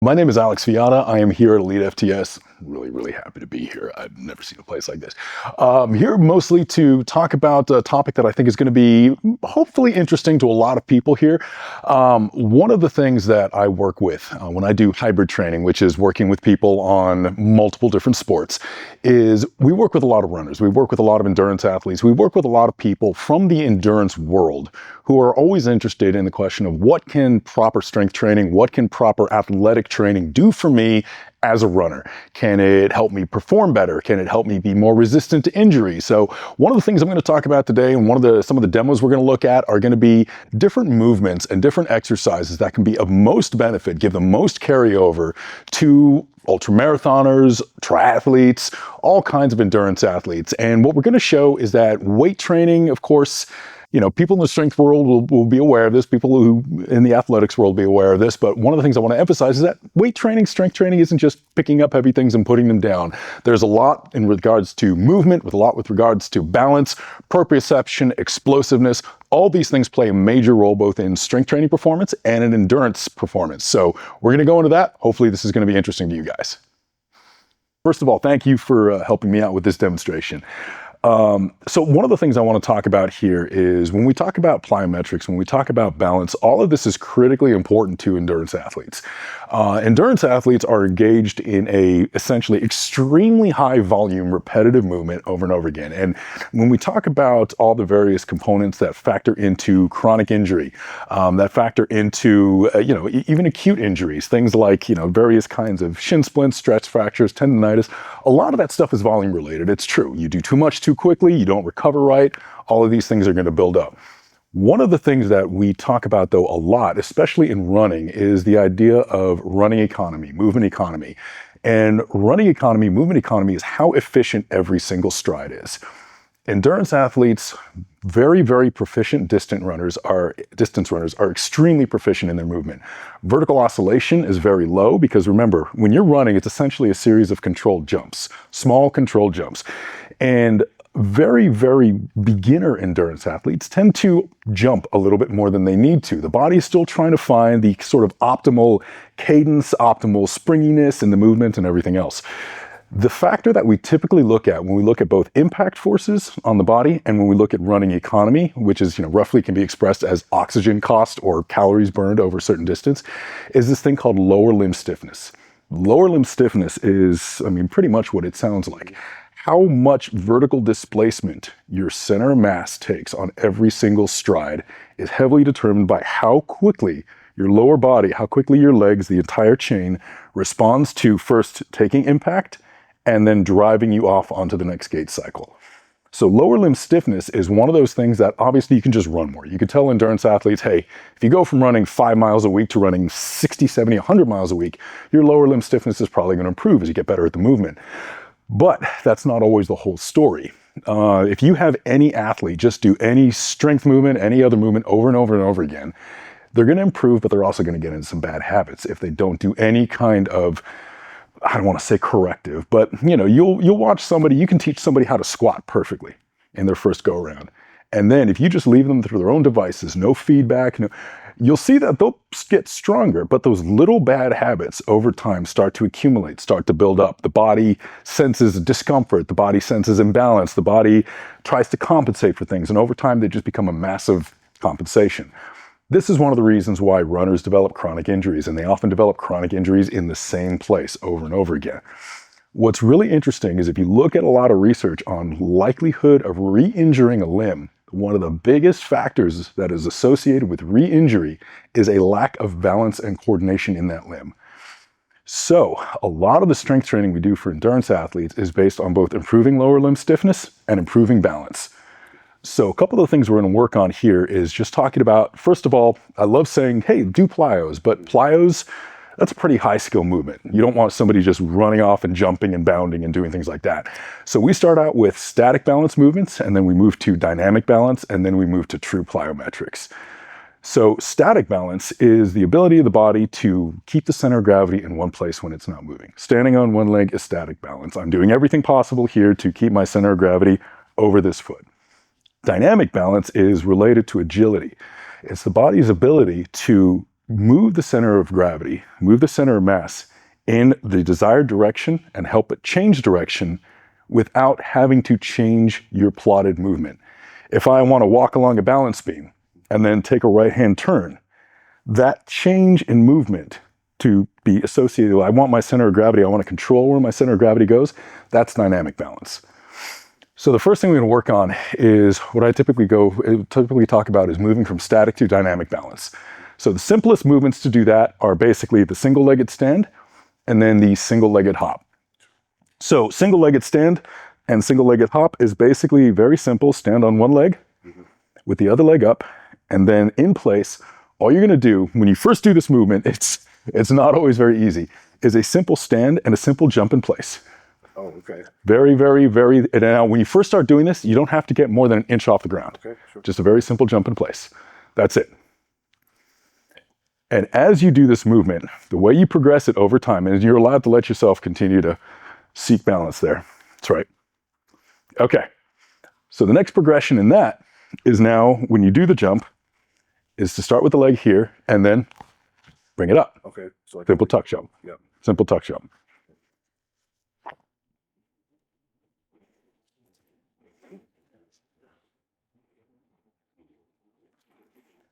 My name is Alex Viada. I am here at elitefts. Really happy to be here. I've never seen a place like this. Here mostly to talk about a topic that I think is going to be hopefully interesting to a lot of people here. One of the things that I work with when I do hybrid training, which is working with people on multiple different sports, is we work with a lot of runners. We work with a lot of endurance athletes. We work with a lot of people from the endurance world who are always interested in the question of what can proper strength training, what can proper athletic training do for me as a runner? Can it help me perform better? Can it help me be more resistant to injury? So one of the things I'm going to talk about today, and some of the demos we're going to look at, are going to be different movements and different exercises that can be of most benefit, give the most carryover to ultramarathoners, triathletes, all kinds of endurance athletes. And what we're going to show is that weight training, of course, people in the strength world will be aware of this. People who in the athletics world will be aware of this. But one of the things I want to emphasize is that weight training, strength training isn't just picking up heavy things and putting them down. There's a lot in regards to movement, with a lot with regards to balance, proprioception, explosiveness. All these things play a major role both in strength training performance and in endurance performance. So we're going to go into that. Hopefully this is going to be interesting to you guys. First of all, thank you for helping me out with this demonstration. So one of the things I want to talk about here is when we talk about plyometrics, when we talk about balance, all of this is critically important to endurance athletes. Endurance athletes are engaged in a essentially extremely high volume, repetitive movement over and over again. And when we talk about all the various components that factor into chronic injury, that factor into, even acute injuries, things like, various kinds of shin splints, stretch fractures, tendonitis, a lot of that stuff is volume related. It's true. You do too much too quickly, you don't recover right, all of these things are going to build up. One of the things that we talk about though a lot, especially in running, is the idea of running economy, movement economy. And running economy, movement economy is how efficient every single stride is. Endurance athletes, very proficient distance runners are extremely proficient in their movement. Vertical oscillation is very low because remember, when you're running, it's essentially a series of controlled jumps, small controlled jumps. And very beginner endurance athletes tend to jump a little bit more than they need to. The body is still trying to find the sort of optimal cadence, optimal springiness in the movement and everything else. The factor that we typically look at when we look at both impact forces on the body and when we look at running economy, which is, roughly can be expressed as oxygen cost or calories burned over a certain distance, is this thing called lower limb stiffness. Lower limb stiffness is, pretty much what it sounds like. How much vertical displacement your center of mass takes on every single stride is heavily determined by how quickly your lower body, how quickly your legs, the entire chain, responds to first taking impact and then driving you off onto the next gait cycle. So lower limb stiffness is one of those things that obviously you can just run more. You can tell endurance athletes, hey, if you go from running 5 miles a week to running 60, 70, 100 miles a week, your lower limb stiffness is probably going to improve as you get better at the movement. But that's not always the whole story. If you have any athlete just do any strength movement, any other movement over and over and over again, they're going to improve, but they're also going to get into some bad habits if they don't do any kind of, I don't want to say corrective, but you'll watch somebody, you can teach somebody how to squat perfectly in their first go around. And then if you just leave them through their own devices, no feedback, you'll see that they'll get stronger, but those little bad habits over time start to accumulate, start to build up. The body senses discomfort, the body senses imbalance, the body tries to compensate for things, and over time they just become a massive compensation. This is one of the reasons why runners develop chronic injuries, and they often develop chronic injuries in the same place over and over again. What's really interesting is if you look at a lot of research on likelihood of re-injuring a limb, one of the biggest factors that is associated with re-injury is a lack of balance and coordination in that limb. So a lot of the strength training we do for endurance athletes is based on both improving lower limb stiffness and improving balance. So a couple of the things we're going to work on here is just talking about, first of all, I love saying, hey, do plyos, but plyos, that's a pretty high skill movement. You don't want somebody just running off and jumping and bounding and doing things like that. So we start out with static balance movements, and then we move to dynamic balance, and then we move to true plyometrics. So static balance is the ability of the body to keep the center of gravity in one place when it's not moving. Standing on one leg is static balance. I'm doing everything possible here to keep my center of gravity over this foot. Dynamic balance is related to agility. It's the body's ability to move the center of gravity, move the center of mass in the desired direction and help it change direction without having to change your plotted movement. If I want to walk along a balance beam and then take a right-hand turn, that change in movement to be associated with, I want my center of gravity, I want to control where my center of gravity goes, that's dynamic balance. So the first thing we're going to work on is what I typically talk about is moving from static to dynamic balance. So the simplest movements to do that are basically the single-legged stand and then the single-legged hop. So single-legged stand and single-legged hop is basically very simple. Stand on one leg with the other leg up, and then in place, all you're going to do when you first do this movement, it's not always very easy, is a simple stand and a simple jump in place. Oh, okay. Very, very, very, and now when you first start doing this, you don't have to get more than an inch off the ground. Okay, sure. Just a very simple jump in place. That's it. And as you do this movement, the way you progress it over time, and you're allowed to let yourself continue to seek balance there. That's right. Okay. So the next progression in that is now when you do the jump is to start with the leg here and then bring it up. Okay. So simple tuck jump. Yep. Simple tuck jump.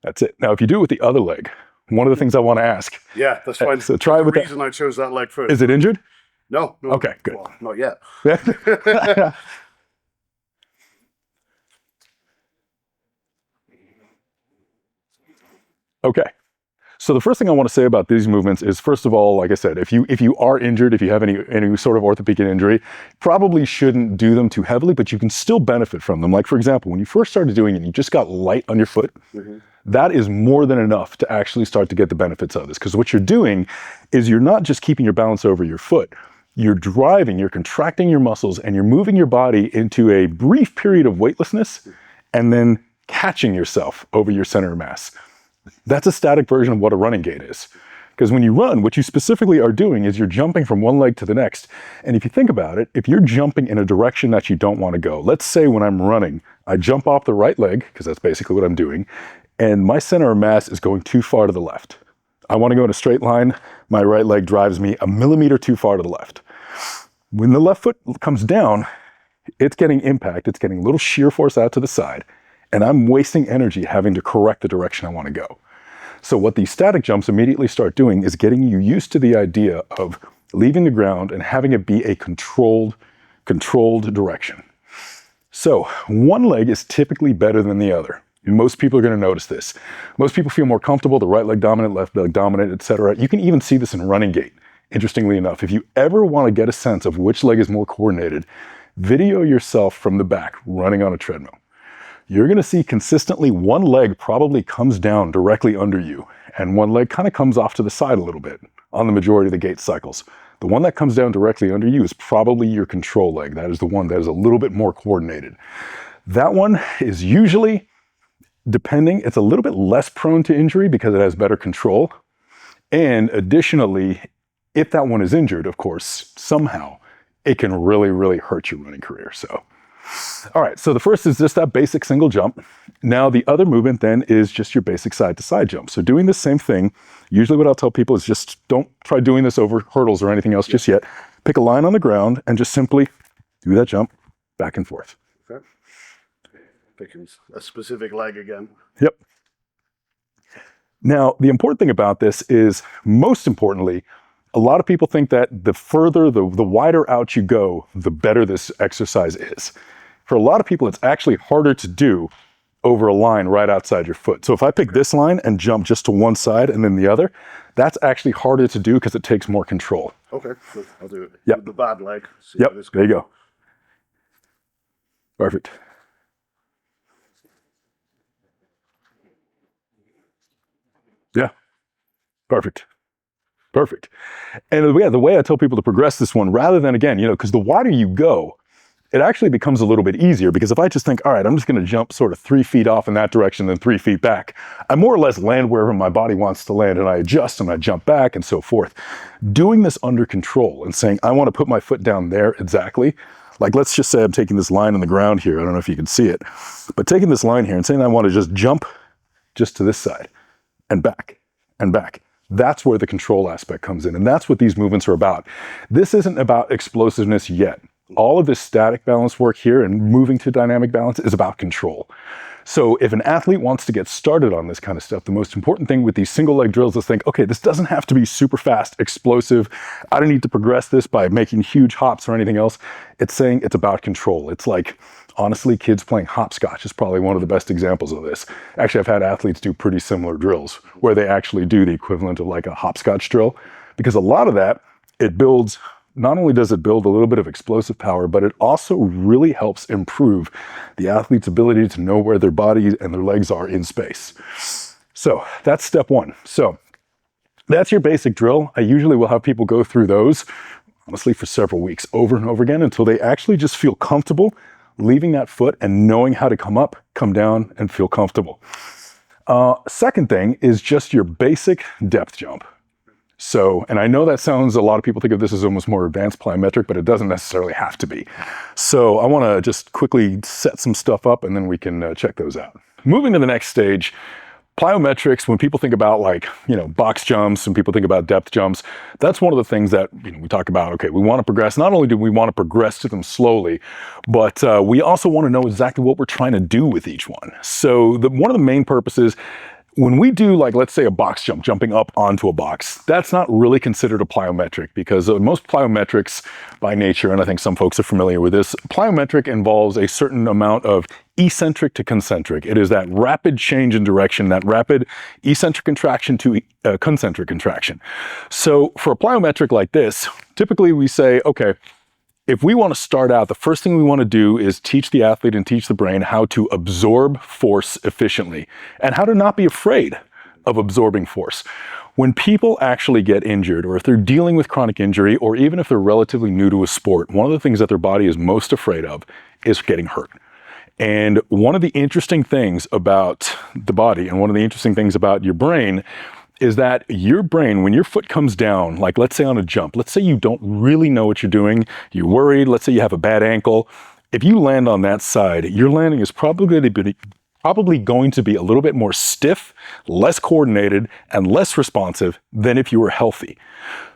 That's it. Now, if you do it with the other leg, one of the things I want to ask. Yeah, that's fine. So try it with the reason I chose that leg first. Is it injured? No. Okay, good. Well, not yet. Okay. So the first thing I want to say about these movements is, first of all, like I said, if you are injured, if you have any sort of orthopedic injury, probably shouldn't do them too heavily, but you can still benefit from them. Like, for example, when you first started doing it and you just got light on your foot, that is more than enough to actually start to get the benefits of this. Because what you're doing is you're not just keeping your balance over your foot. You're driving, you're contracting your muscles, and you're moving your body into a brief period of weightlessness and then catching yourself over your center of mass. That's a static version of what a running gait is. Because when you run, what you specifically are doing is you're jumping from one leg to the next. And if you think about it, if you're jumping in a direction that you don't want to go, let's say when I'm running, I jump off the right leg, because that's basically what I'm doing, and my center of mass is going too far to the left. I want to go in a straight line. My right leg drives me a millimeter too far to the left. When the left foot comes down, it's getting impact. It's getting a little shear force out to the side. And I'm wasting energy having to correct the direction I want to go. So what these static jumps immediately start doing is getting you used to the idea of leaving the ground and having it be a controlled direction. So one leg is typically better than the other. And most people are going to notice this. Most people feel more comfortable, the right leg dominant, left leg dominant, etc. You can even see this in running gait. Interestingly enough, if you ever want to get a sense of which leg is more coordinated, video yourself from the back running on a treadmill. You're going to see consistently one leg probably comes down directly under you, and one leg kind of comes off to the side a little bit on the majority of the gait cycles. The one that comes down directly under you is probably your control leg. That is the one that is a little bit more coordinated. That one is usually, depending, it's a little bit less prone to injury because it has better control. And additionally, if that one is injured, of course, somehow, it can really, really hurt your running career. So, all right, so the first is just that basic single jump. Now the other movement then is just your basic side to side jump. So doing the same thing, usually what I'll tell people is just don't try doing this over hurdles or anything else just yet. Pick a line on the ground and just simply do that jump back and forth. Okay. Picking a specific leg again. Yep. Now, the important thing about this is, most importantly, a lot of people think that the further, the wider out you go, the better this exercise is. For a lot of people, it's actually harder to do over a line right outside your foot. So if I pick this line and jump just to one side and then the other, that's actually harder to do because it takes more control. Okay, good. I'll do it. Yep. With the bad leg. Yep, there you go. Perfect. Yeah, perfect. Perfect. And the way I tell people to progress this one, rather than, again, because the wider you go, it actually becomes a little bit easier, because if I just think, all right, I'm just going to jump sort of 3 feet off in that direction, then 3 feet back, I more or less land wherever my body wants to land, and I adjust and I jump back and so forth. Doing this under control and saying, I want to put my foot down there exactly. Like, let's just say I'm taking this line on the ground here. I don't know if you can see it, but taking this line here and saying I want to just jump just to this side and back and back. That's where the control aspect comes in, and that's what these movements are about. This isn't about explosiveness yet. All of this static balance work here and moving to dynamic balance is about control. So if an athlete wants to get started on this kind of stuff, the most important thing with these single leg drills is think, okay, this doesn't have to be super fast, explosive. I don't need to progress this by making huge hops or anything else. It's saying it's about control. It's like, honestly, kids playing hopscotch is probably one of the best examples of this. Actually, I've had athletes do pretty similar drills where they actually do the equivalent of like a hopscotch drill, because a lot of that, it builds, not only does it build a little bit of explosive power, but it also really helps improve the athlete's ability to know where their body and their legs are in space. So that's step one. So that's your basic drill. I usually will have people go through those, honestly, for several weeks over and over again until they actually just feel comfortable leaving that foot and knowing how to come up, come down, and feel comfortable. Second thing is just your basic depth jump. So, and I know that sounds, a lot of people think of this as almost more advanced plyometric, but it doesn't necessarily have to be. So I want to just quickly set some stuff up and then we can check those out. Moving to the next stage, plyometrics, when people think about like, box jumps and people think about depth jumps, that's one of the things that, we talk about, okay, we want to progress. Not only do we want to progress to them slowly, but we also want to know exactly what we're trying to do with each one. So one of the main purposes, when we do, like, let's say a box jump, jumping up onto a box, that's not really considered a plyometric because most plyometrics by nature, and I think some folks are familiar with this, plyometric involves a certain amount of eccentric to concentric. It is that rapid change in direction, that rapid eccentric contraction to concentric contraction. So for a plyometric like this, typically we say, okay, if we want to start out, the first thing we want to do is teach the athlete and teach the brain how to absorb force efficiently and how to not be afraid of absorbing force. When people actually get injured, or if they're dealing with chronic injury, or even if they're relatively new to a sport, one of the things that their body is most afraid of is getting hurt. And one of the interesting things about the body and one of the interesting things about your brain is that your brain, when your foot comes down, like let's say on a jump, let's say you don't really know what you're doing, you're worried, let's say you have a bad ankle. If you land on that side, your landing is probably going to be a little bit more stiff, less coordinated, and less responsive than if you were healthy.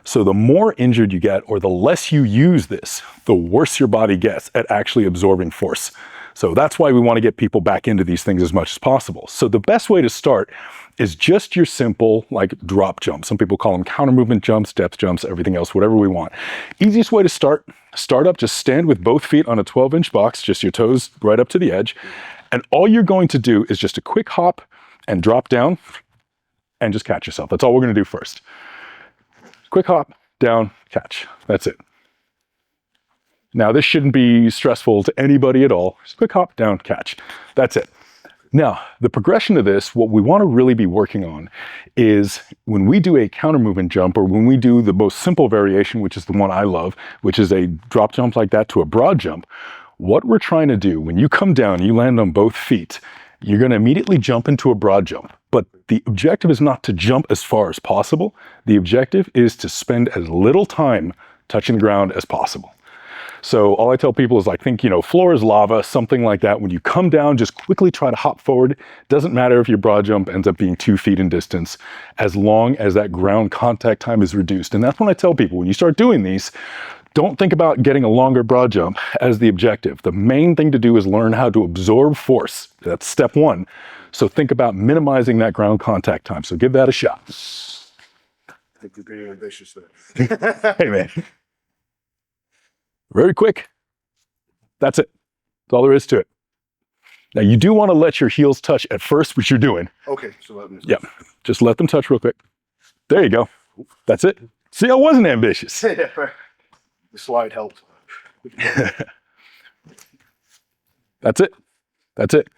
So the more injured you get, or the less you use this, the worse your body gets at actually absorbing force. So that's why we want to get people back into these things as much as possible. So the best way to start is just your simple, like, drop jump. Some people call them counter movement jumps, depth jumps, everything else, whatever we want. Easiest way to start up, just stand with both feet on a 12-inch box, just your toes right up to the edge. And all you're going to do is just a quick hop and drop down and just catch yourself. That's all we're going to do first. Quick hop, down, catch. That's it. Now, this shouldn't be stressful to anybody at all. Just quick hop, down, catch. That's it. Now, the progression of this, what we want to really be working on is when we do a counter movement jump, or when we do the most simple variation, which is the one I love, which is a drop jump like that to a broad jump, what we're trying to do, when you come down, you land on both feet, you're going to immediately jump into a broad jump. But the objective is not to jump as far as possible. The objective is to spend as little time touching the ground as possible. So all I tell people is, like, think, floor is lava, something like that. When you come down, just quickly try to hop forward. Doesn't matter if your broad jump ends up being 2 feet in distance, as long as that ground contact time is reduced. And that's when I tell people, when you start doing these, don't think about getting a longer broad jump as the objective. The main thing to do is learn how to absorb force. That's step one. So think about minimizing that ground contact time. So give that a shot. I think you're being ambitious there. Hey, man. Very quick. That's it. That's all there is to it. Now, you do want to let your heels touch at first, which you're doing. Okay, so let me. Yep. Just let them touch real quick. There you go. That's it. See, I wasn't ambitious. The slide helped. That's it. That's it.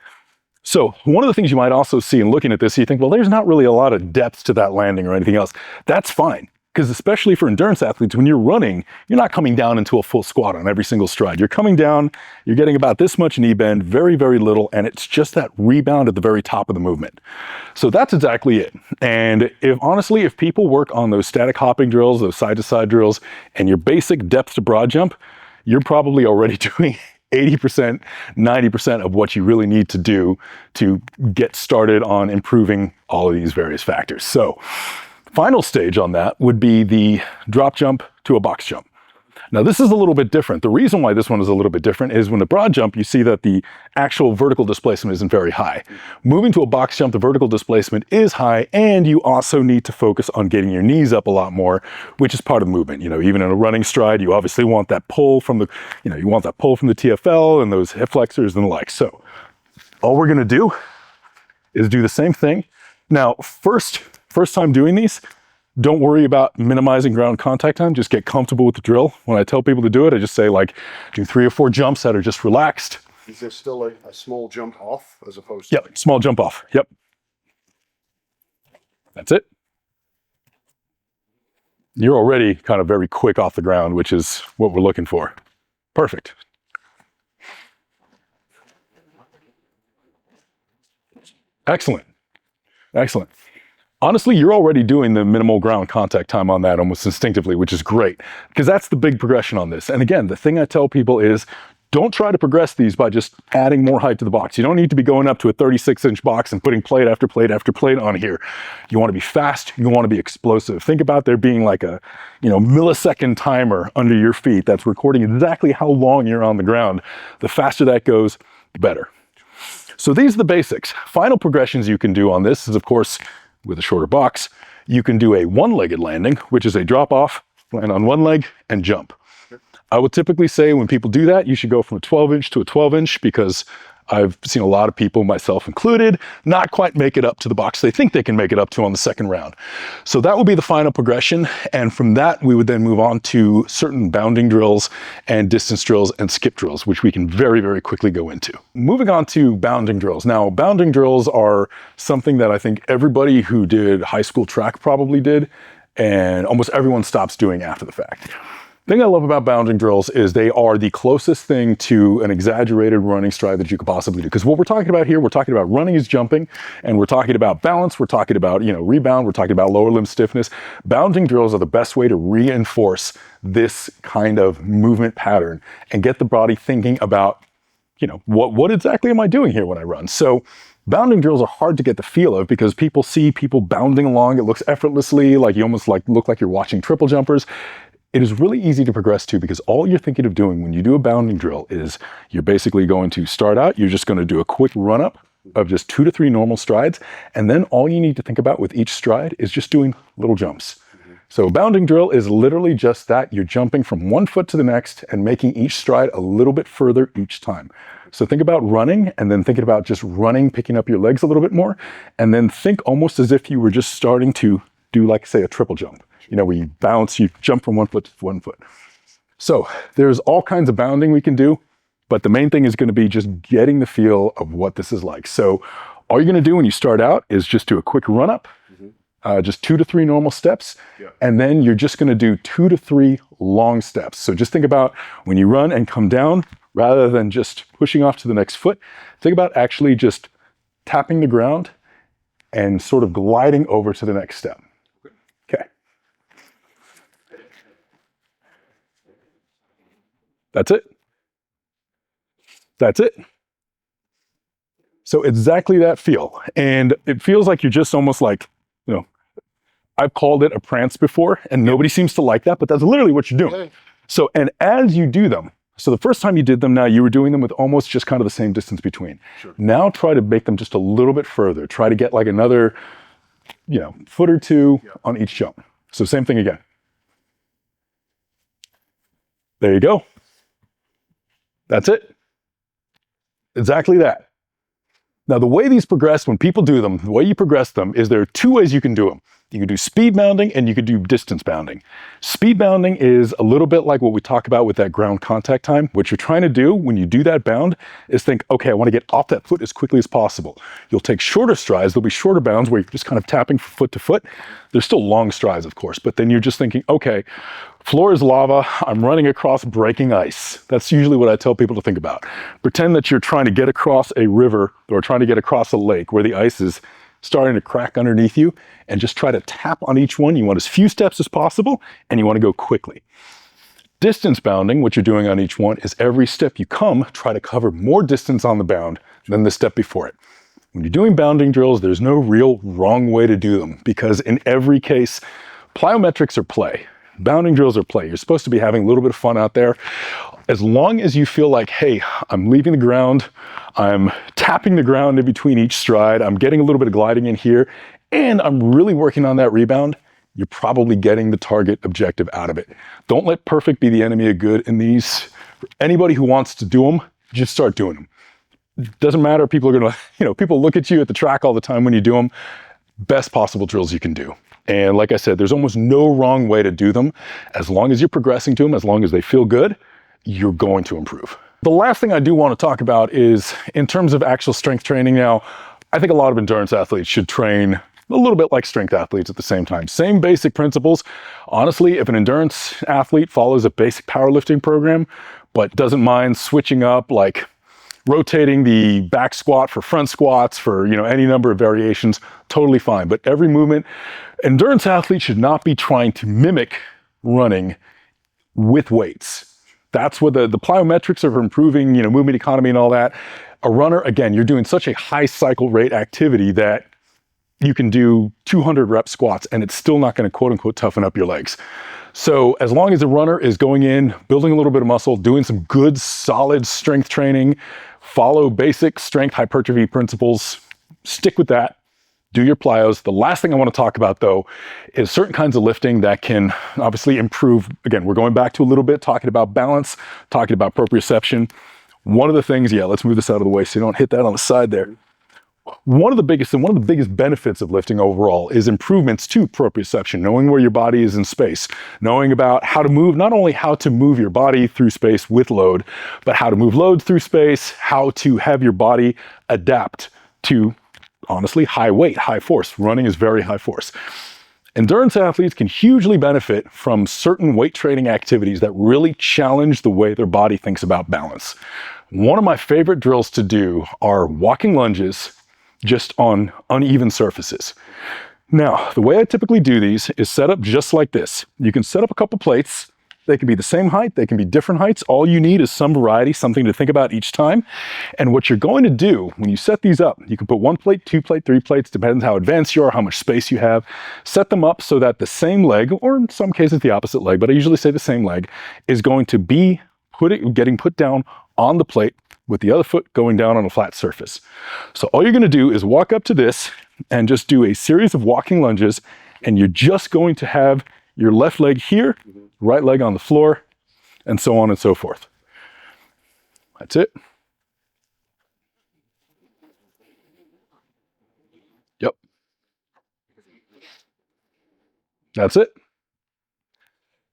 So one of the things you might also see in looking at this, you think, well, there's not really a lot of depth to that landing or anything else. That's fine. Because especially for endurance athletes, when you're running, you're not coming down into a full squat on every single stride. You're coming down, you're getting about this much knee bend, very, very little, and it's just that rebound at the very top of the movement. So that's exactly it. And if people work on those static hopping drills, those side-to-side drills, and your basic depth to broad jump, you're probably already doing 80%, 90% of what you really need to do to get started on improving all of these various factors. So final stage on that would be the drop jump to a box jump. Now this is a little bit different. The reason why this one is a little bit different is when the broad jump, you see that the actual vertical displacement isn't very high. Moving to a box jump, the vertical displacement is high, and you also need to focus on getting your knees up a lot more, which is part of the movement. You know, even in a running stride, you obviously want that pull from the, you want that pull from the TFL and those hip flexors and the like. So all we're gonna do is do the same thing. Now, first time doing these, don't worry about minimizing ground contact time. Just get comfortable with the drill. When I tell people to do it, I just say like, do 3 or 4 jumps that are just relaxed. Is there still a small jump off as opposed to? Yep, small jump off. Yep. That's it. You're already kind of very quick off the ground, which is what we're looking for. Perfect. Excellent. Excellent. Honestly, you're already doing the minimal ground contact time on that almost instinctively, which is great, because that's the big progression on this. And again, the thing I tell people is don't try to progress these by just adding more height to the box. You don't need to be going up to a 36-inch box and putting plate after plate after plate on here. You want to be fast, you want to be explosive. Think about there being like a, millisecond timer under your feet that's recording exactly how long you're on the ground. The faster that goes, the better. So these are the basics. Final progressions you can do on this is, of course, with a shorter box, you can do a one-legged landing, which is a drop off, land on one leg and jump. I would typically say when people do that, you should go from a 12-inch to a 12-inch because I've seen a lot of people, myself included, not quite make it up to the box they think they can make it up to on the second round. So that will be the final progression. And from that, we would then move on to certain bounding drills and distance drills and skip drills, which we can very, very quickly go into. Moving on to bounding drills. Now, bounding drills are something that I think everybody who did high school track probably did, and almost everyone stops doing after the fact. The thing I love about bounding drills is they are the closest thing to an exaggerated running stride that you could possibly do. Because what we're talking about here, we're talking about running is jumping, and we're talking about balance, we're talking about, rebound, we're talking about lower limb stiffness. Bounding drills are the best way to reinforce this kind of movement pattern and get the body thinking about, what exactly am I doing here when I run? So bounding drills are hard to get the feel of because people see people bounding along. It looks effortlessly, like you almost look like you're watching triple jumpers. It is really easy to progress to because all you're thinking of doing when you do a bounding drill is you're basically going to start out, you're just going to do a quick run up of just 2 to 3 normal strides. And then all you need to think about with each stride is just doing little jumps. So a bounding drill is literally just that. You're jumping from one foot to the next and making each stride a little bit further each time. So think about running and then thinking about just running, picking up your legs a little bit more. And then think almost as if you were just starting to do like, say, a triple jump. Where you bounce, you jump from one foot to one foot. So there's all kinds of bounding we can do, but the main thing is going to be just getting the feel of what this is like. So all you're going to do when you start out is just do a quick run up, just 2 to 3 normal steps, and then you're just going to do 2 to 3 long steps. So just think about when you run and come down, rather than just pushing off to the next foot, think about actually just tapping the ground and sort of gliding over to the next step. Okay. That's it. That's it. So exactly that feel. And it feels like you're just almost like, I've called it a prance before and nobody seems to like that, but that's literally what you're doing. Okay. So, and as you do them, so the first time you did them, now you were doing them with almost just kind of the same distance between. Sure. Now try to make them just a little bit further. Try to get like another, foot or 2 on each jump. So same thing again. There you go. That's it. Exactly that. Now, the way these progress, when people do them, the way you progress them is there are 2 ways you can do them. You can do speed bounding and you can do distance bounding. Speed bounding is a little bit like what we talk about with that ground contact time. What you're trying to do when you do that bound is think, okay, I want to get off that foot as quickly as possible. You'll take shorter strides. There'll be shorter bounds where you're just kind of tapping from foot to foot. There's still long strides, of course, but then you're just thinking, okay, floor is lava. I'm running across breaking ice. That's usually what I tell people to think about. Pretend that you're trying to get across a river or trying to get across a lake where the ice is starting to crack underneath you, and just try to tap on each one. You want as few steps as possible, and you want to go quickly. Distance bounding, what you're doing on each one, is every step you come, try to cover more distance on the bound than the step before it. When you're doing bounding drills, there's no real wrong way to do them, because in every case, plyometrics are play. Bounding drills are play. You're supposed to be having a little bit of fun out there. As long as you feel like, hey, I'm leaving the ground, I'm tapping the ground in between each stride, I'm getting a little bit of gliding in here, and I'm really working on that rebound, you're probably getting the target objective out of it. Don't let perfect be the enemy of good in these. For anybody who wants to do them, just start doing them. Doesn't matter, people are gonna, people look at you at the track all the time when you do them. Best possible drills you can do. And like I said, there's almost no wrong way to do them. As long as you're progressing to them, as long as they feel good, you're going to improve. The last thing I do want to talk about is in terms of actual strength training. Now, I think a lot of endurance athletes should train a little bit like strength athletes at the same time. Same basic principles. Honestly, if an endurance athlete follows a basic powerlifting program, but doesn't mind switching up, like rotating the back squat for front squats for, any number of variations, totally fine. But every movement, endurance athletes should not be trying to mimic running with weights. That's what the plyometrics are for improving, movement economy and all that. A runner, again, you're doing such a high cycle rate activity that you can do 200 rep squats and it's still not going to quote unquote toughen up your legs. So as long as the runner is going in, building a little bit of muscle, doing some good solid strength training, follow basic strength hypertrophy principles, stick with that, do your plyos. The last thing I want to talk about though is certain kinds of lifting that can obviously improve. Again, we're going back to a little bit, talking about balance, talking about proprioception. One of the things, let's move this out of the way so you don't hit that on the side there. One of the biggest benefits of lifting overall is improvements to proprioception, knowing where your body is in space, knowing about how to move, not only how to move your body through space with load, but how to move load through space, how to have your body adapt to, honestly, high weight, high force. Running is very high force. Endurance athletes can hugely benefit from certain weight training activities that really challenge the way their body thinks about balance. One of my favorite drills to do are walking lunges, just on uneven surfaces. Now, the way I typically do these is set up just like this. You can set up a couple plates. They can be the same height, they can be different heights. All you need is some variety, something to think about each time. And what you're going to do when you set these up, you can put 1 plate, 2 plate, 3 plates, depends how advanced you are, how much space you have. Set them up so that the same leg, or in some cases the opposite leg, but I usually say the same leg, is going to be getting put down on the plate with the other foot going down on a flat surface. So all you're gonna do is walk up to this and just do a series of walking lunges, and you're just going to have your left leg here, right leg on the floor, and so on and so forth. That's it. Yep. That's it.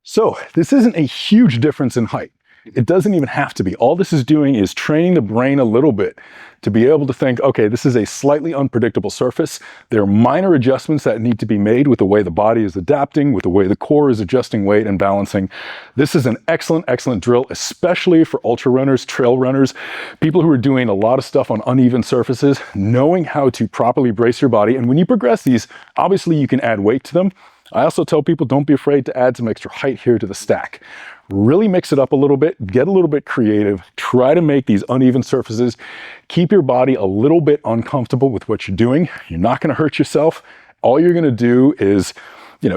So this isn't a huge difference in height. It doesn't even have to be. All this is doing is training the brain a little bit to be able to think, okay, this is a slightly unpredictable surface. There are minor adjustments that need to be made with the way the body is adapting, with the way the core is adjusting weight and balancing. This is an excellent, excellent drill, especially for ultra runners, trail runners, people who are doing a lot of stuff on uneven surfaces, knowing how to properly brace your body. And when you progress these, obviously you can add weight to them. I also tell people, don't be afraid to add some extra height here to the stack. Really mix it up a little bit, get a little bit creative, try to make these uneven surfaces, keep your body a little bit uncomfortable with what you're doing. You're not gonna hurt yourself. All you're gonna do is,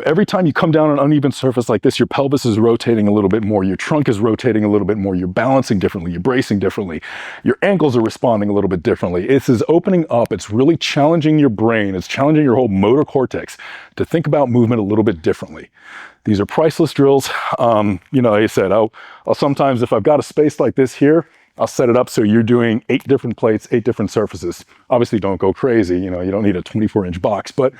every time you come down an uneven surface like this, your pelvis is rotating a little bit more, your trunk is rotating a little bit more, you're balancing differently, you're bracing differently, your ankles are responding a little bit differently. This is opening up, it's really challenging your brain, it's challenging your whole motor cortex to think about movement a little bit differently. These are priceless drills. Like I said, I'll sometimes, if I've got a space like this here, I'll set it up so you're doing 8 different plates, 8 different surfaces. Obviously don't go crazy, you don't need a 24-inch box, but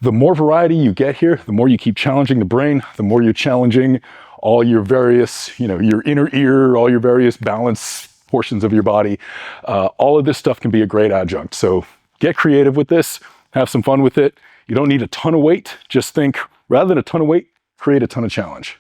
the more variety you get here, the more you keep challenging the brain, the more you're challenging all your various, your inner ear, all your various balance portions of your body. All of this stuff can be a great adjunct. So get creative with this, have some fun with it. You don't need a ton of weight. Just think, rather than a ton of weight, create a ton of challenge.